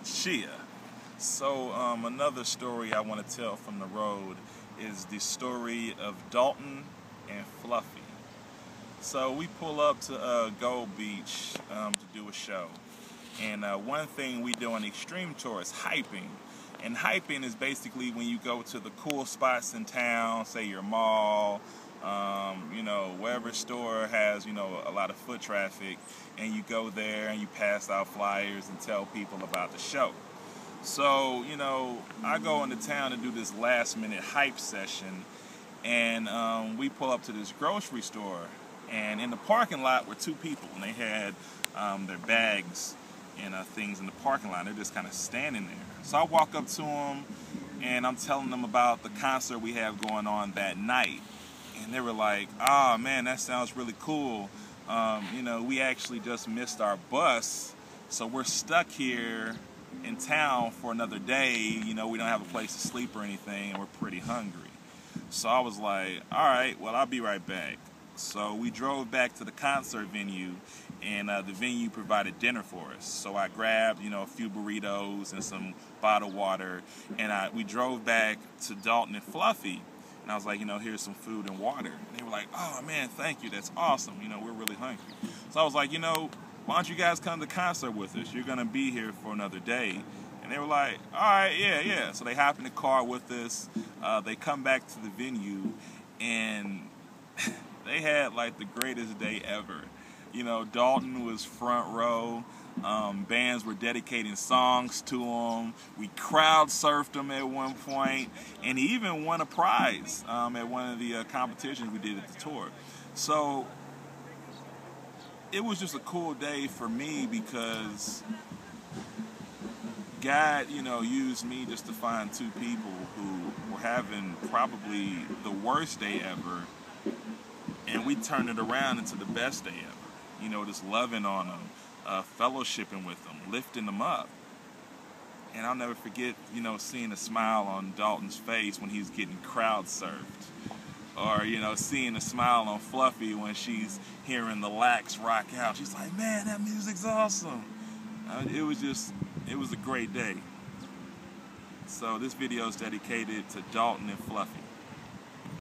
Shia. So another story I want to tell from the road is the story of Dalton and Fluffy. So we pull up to Gold Beach to do a show. And one thing we do on Extreme Tour is hyping. And hyping is basically when you go to the cool spots in town, say your mall, wherever store has, a lot of foot traffic, and you go there and you pass out flyers and tell people about the show. So, I go into town to do this last minute hype session, and we pull up to this grocery store, and in the parking lot were two people, and they had their bags and things in the parking lot. They're just kind of standing there. So I walk up to them, and I'm telling them about the concert we have going on that night. And they were like, "Oh man, that sounds really cool. We actually just missed our bus, so we're stuck here in town for another day. We don't have a place to sleep or anything, and we're pretty hungry." So I was like, "All right, well, I'll be right back." So we drove back to the concert venue, and the venue provided dinner for us. So I grabbed, a few burritos and some bottled water, and we drove back to Dalton and Fluffy. And I was like, here's some food and water. And they were like, "Oh man, thank you, that's awesome. We're really hungry." So I was like, why don't you guys come to the concert with us? You're gonna be here for another day. And they were like, "All right, yeah." So they hop in the car with us. They come back to the venue, and they had like the greatest day ever. Dalton was front row. Bands were dedicating songs to him. We crowd surfed him at one point, and he even won a prize at one of the competitions we did at the tour. So it was just a cool day for me because God, used me just to find two people who were having probably the worst day ever, and we turned it around into the best day ever. Just loving on them, fellowshipping with them, lifting them up. And I'll never forget, seeing a smile on Dalton's face when he's getting crowd surfed. Or, seeing a smile on Fluffy when she's hearing the Lax rock out. She's like, "Man, that music's awesome." It was a great day. So this video is dedicated to Dalton and Fluffy.